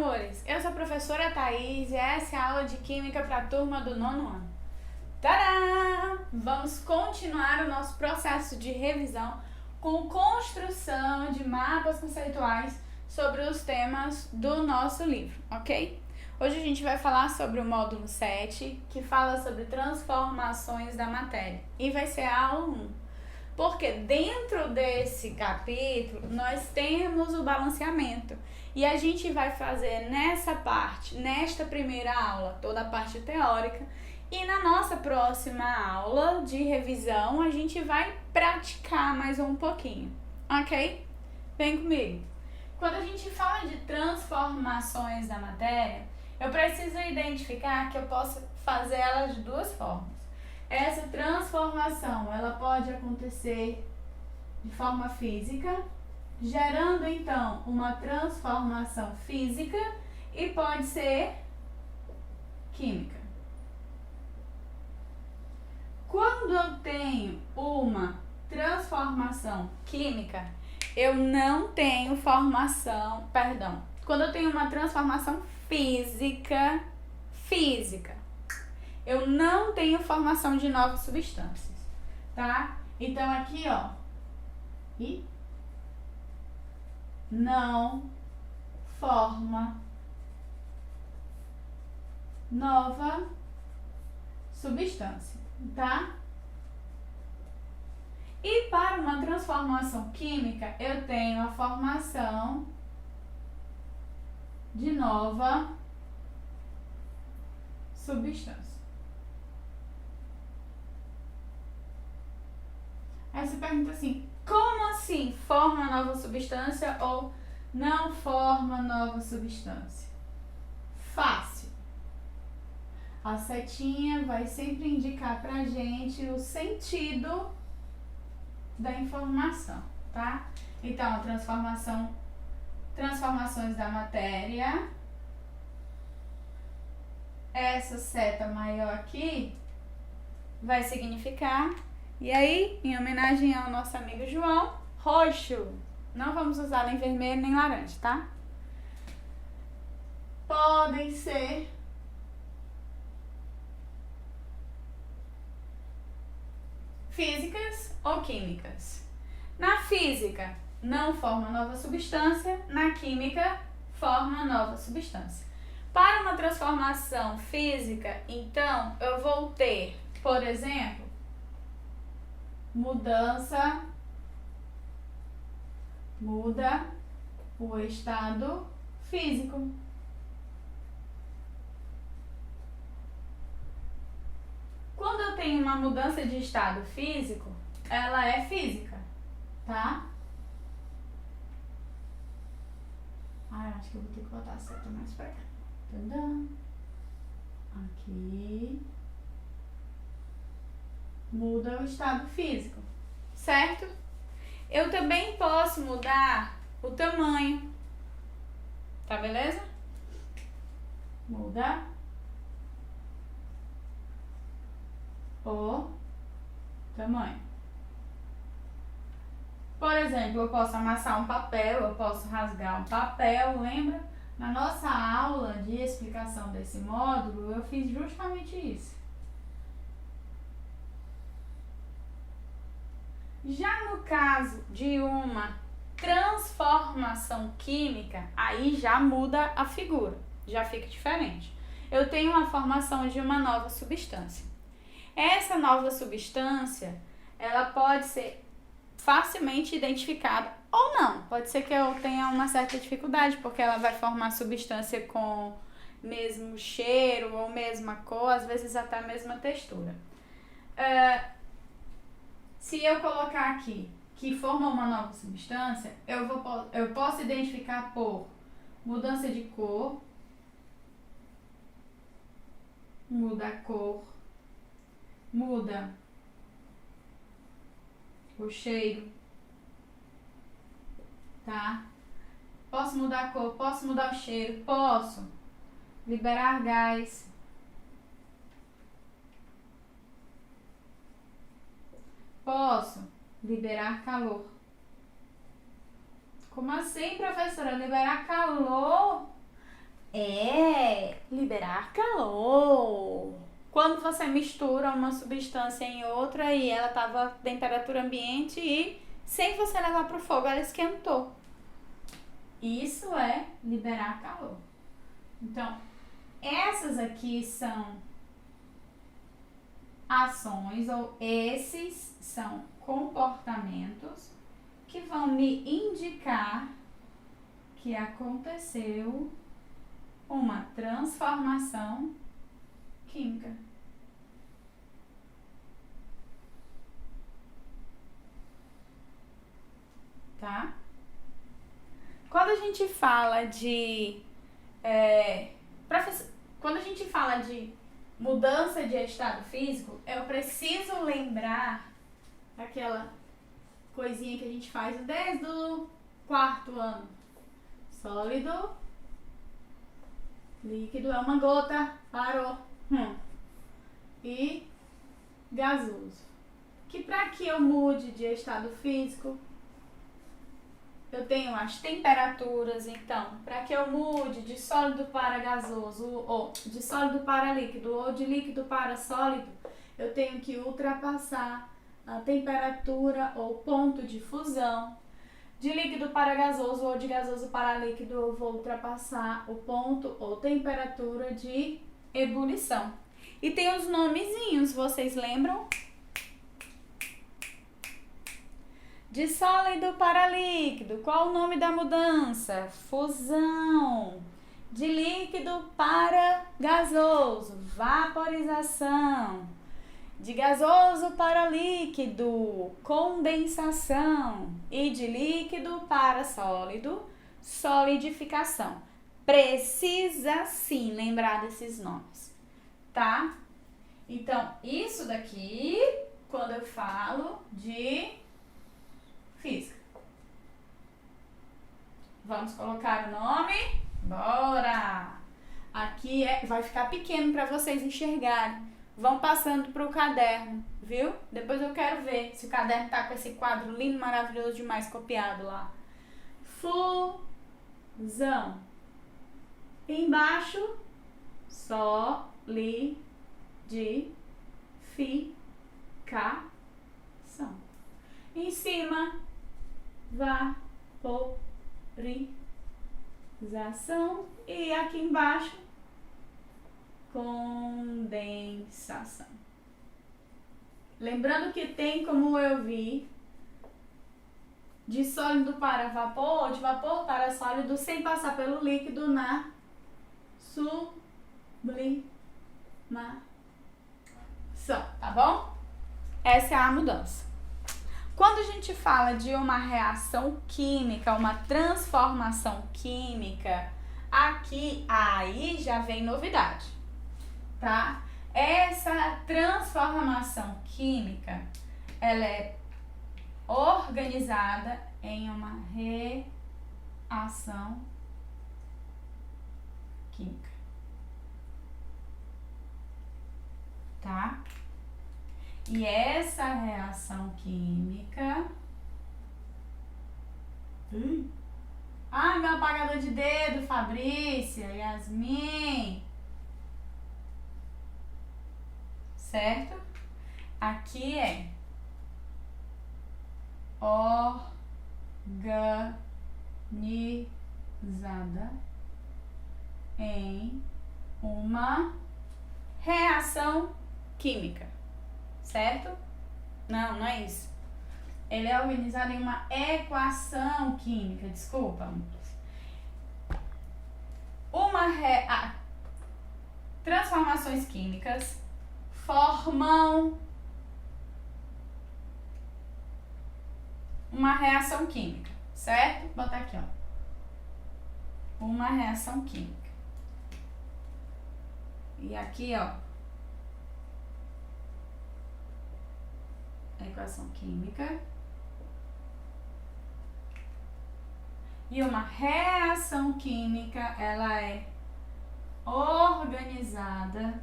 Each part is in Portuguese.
amores! Eu sou a professora Thaís e essa é a aula de Química para a turma do 9º ano. Tadá! Vamos continuar o nosso processo de revisão com construção de mapas conceituais sobre os temas do nosso livro, ok? Hoje a gente vai falar sobre o módulo 7, que fala sobre transformações da matéria, e vai ser a aula 1. Porque dentro desse capítulo nós temos o balanceamento e a gente vai fazer nessa parte, nesta primeira aula, toda a parte teórica, e na nossa próxima aula de revisão a gente vai praticar mais um pouquinho, ok? Vem comigo. Quando a gente fala de transformações da matéria, eu preciso identificar que eu posso fazer elas de duas formas. Essa transformação, ela pode acontecer de forma física, gerando então uma transformação física, e pode ser química. Quando eu tenho uma transformação química, eu não tenho quando eu tenho uma transformação física, eu não tenho formação de novas substâncias, tá? Então aqui, ó, e não forma nova substância, tá? E para uma transformação química, eu tenho a formação de nova substância. Aí você pergunta assim, como assim forma nova substância ou não forma nova substância? Fácil. A setinha vai sempre indicar pra gente o sentido da informação, tá? Então, transformações da matéria. Essa seta maior aqui vai significar, e aí, em homenagem ao nosso amigo João, roxo. Não vamos usar nem vermelho nem laranja, tá? Podem ser físicas ou químicas. Na física, não forma nova substância, na química, forma nova substância. Para uma transformação física, então, eu vou ter, por exemplo, muda o estado físico. Quando eu tenho uma mudança de estado físico, ela é física, tá? Ah, eu acho que eu vou ter que botar a seta mais pra cá. Tadã. Aqui. Muda o estado físico, certo? Eu também posso mudar o tamanho, tá beleza? Muda o tamanho. Por exemplo, eu posso amassar um papel, eu posso rasgar um papel, lembra? Na nossa aula de explicação desse módulo, eu fiz justamente isso. Já no caso de uma transformação química, aí já muda a figura, já fica diferente. Eu tenho uma formação de uma nova substância. Essa nova substância, ela pode ser facilmente identificada ou não. Pode ser que eu tenha uma certa dificuldade, porque ela vai formar substância com mesmo cheiro ou mesma cor, às vezes até a mesma textura. Se eu colocar aqui que forma uma nova substância, eu posso identificar por mudança de cor, muda a cor, muda o cheiro, tá? Posso mudar a cor, posso mudar o cheiro, posso liberar gás, posso liberar calor. Como assim, professora? Liberar calor? É liberar calor. Quando você mistura uma substância em outra e ela estava a temperatura ambiente e sem você levar para o fogo ela esquentou. Isso é liberar calor. Então, essas aqui são ações ou esses são comportamentos que vão me indicar que aconteceu uma transformação química. Tá? Quando a gente fala de quando a gente fala de mudança de estado físico, eu preciso lembrar aquela coisinha que a gente faz desde o 4º ano. Sólido, líquido, é uma gota, parou. E gasoso. Que para que eu mude de estado físico, eu tenho as temperaturas, então, para que eu mude de sólido para gasoso, ou de sólido para líquido, ou de líquido para sólido, eu tenho que ultrapassar a temperatura ou ponto de fusão. De líquido para gasoso ou de gasoso para líquido, eu vou ultrapassar o ponto ou temperatura de ebulição. E tem os nomezinhos, vocês lembram? De sólido para líquido, qual o nome da mudança? Fusão. De líquido para gasoso, vaporização. De gasoso para líquido, condensação. E de líquido para sólido, solidificação. Precisa sim lembrar desses nomes, tá? Então, isso daqui, quando eu falo de física. Vamos colocar o nome? Bora! Aqui vai ficar pequeno para vocês enxergarem. Vão passando para o caderno, viu? Depois eu quero ver se o caderno tá com esse quadro lindo, maravilhoso demais copiado lá. Fusão. Embaixo, solidificação. Em cima, vaporização. E aqui embaixo, condensação. Lembrando que tem como eu vi de sólido para vapor, ou de vapor para sólido, sem passar pelo líquido na sublimação, tá bom? Essa é a mudança. Quando a gente fala de uma reação química, uma transformação química, aqui aí já vem novidade, tá? Essa transformação química, ela é organizada em uma reação química, tá? E essa reação química... Ai, meu apagador de dedo, Fabrícia, Yasmin. Certo? Aqui é organizada em uma reação química. Certo? Não, não é isso. Ele é organizado em uma equação química, desculpa. Transformações químicas formam uma reação química, certo? Vou botar aqui, ó. Uma reação química. E aqui, ó, a equação química. E uma reação química, ela é organizada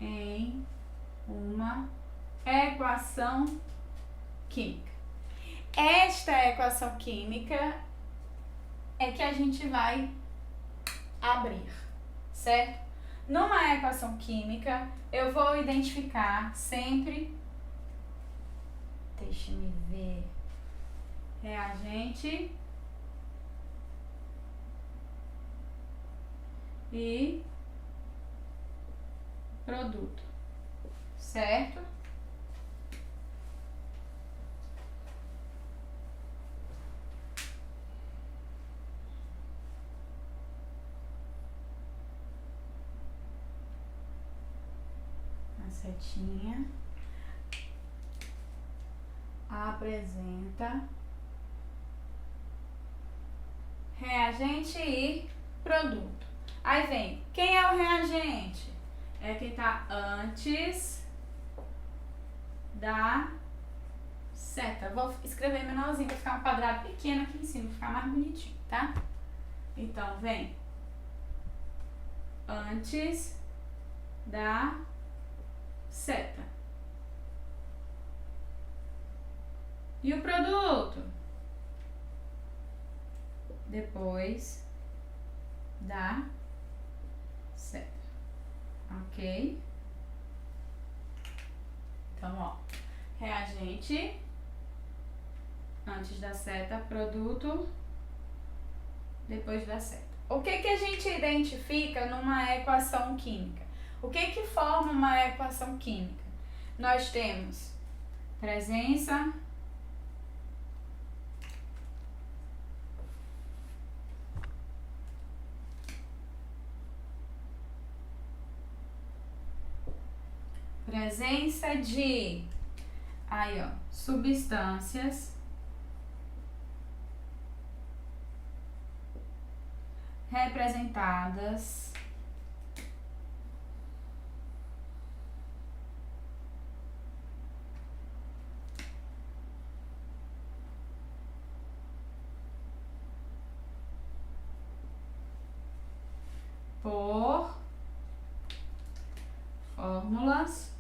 em uma equação química. Esta equação química é que a gente vai abrir, certo? Numa equação química, eu vou identificar sempre, deixa-me ver, reagente e produto, certo? A setinha apresenta reagente e produto. Aí vem, quem é o reagente? É quem está antes da seta. Vou escrever menorzinho para ficar um quadrado pequeno aqui em cima, ficar mais bonitinho, tá? Então, vem antes da seta. E o produto? Depois da seta. Ok? Então, ó, reagente antes da seta, produto depois da seta. O que que a gente identifica numa equação química? O que que forma uma equação química? Nós temos presença de, aí ó, substâncias representadas por fórmulas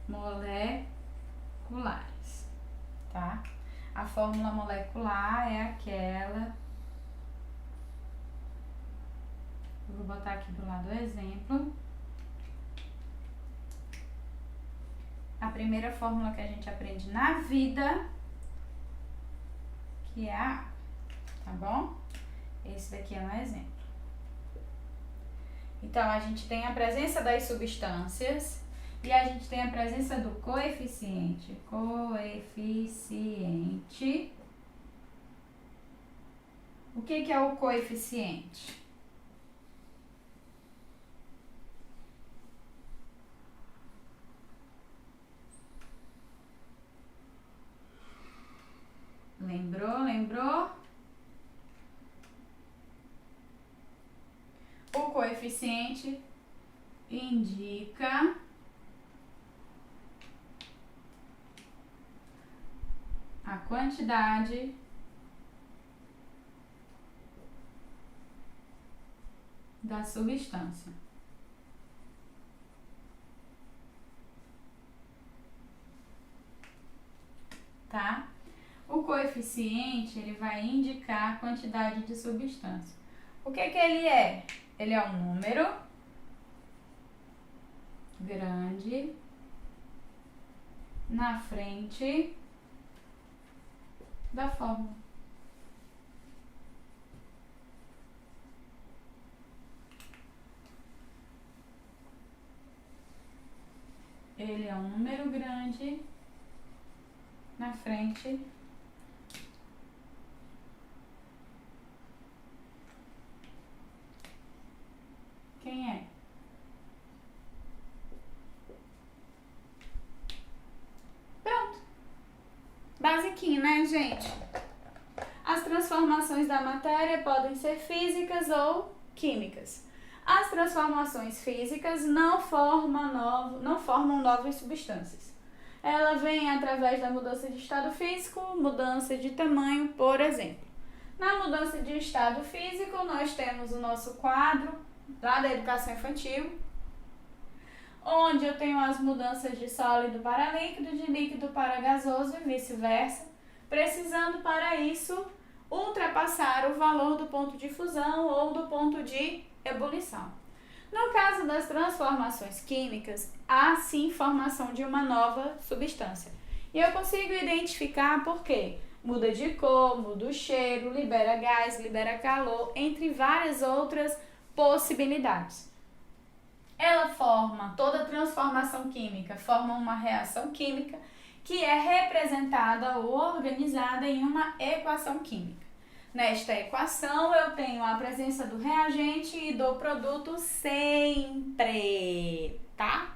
moleculares, tá? A fórmula molecular é aquela, eu vou botar aqui do lado o exemplo. A primeira fórmula que a gente aprende na vida, que é a água, tá bom? Esse daqui é um exemplo. Então, a gente tem a presença das substâncias e a gente tem a presença do coeficiente. Coeficiente. O que é o coeficiente? Lembrou? O coeficiente indica a quantidade da substância. Tá? O coeficiente, ele vai indicar a quantidade de substância. O que que ele é? Ele é um número grande na frente da fórmula. Ele é um número grande na frente quem é? Pronto. Basiquinho, né, gente? As transformações da matéria podem ser físicas ou químicas. As transformações físicas não formam novas substâncias. Ela vem através da mudança de estado físico, mudança de tamanho, por exemplo. Na mudança de estado físico, nós temos o nosso quadro lá da educação infantil, onde eu tenho as mudanças de sólido para líquido, de líquido para gasoso e vice-versa, precisando para isso ultrapassar o valor do ponto de fusão ou do ponto de ebulição. No caso das transformações químicas, há sim formação de uma nova substância. E eu consigo identificar por quê? Muda de cor, muda o cheiro, libera gás, libera calor, entre várias outras possibilidades. Ela forma, toda transformação química forma uma reação química que é representada ou organizada em uma equação química. Nesta equação eu tenho a presença do reagente e do produto sempre, tá?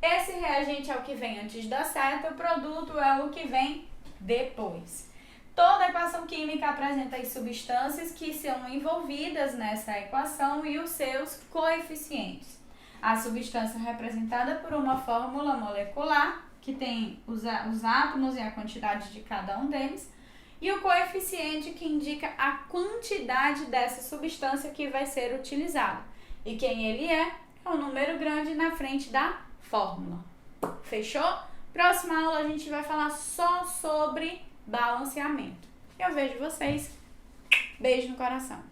Esse reagente é o que vem antes da seta, o produto é o que vem depois. Toda equação química apresenta as substâncias que são envolvidas nessa equação e os seus coeficientes. A substância é representada por uma fórmula molecular, que tem os átomos e a quantidade de cada um deles, e o coeficiente, que indica a quantidade dessa substância que vai ser utilizada. E quem ele é o número grande na frente da fórmula. Fechou? Próxima aula a gente vai falar só sobre balanceamento. Eu vejo vocês. Beijo no coração.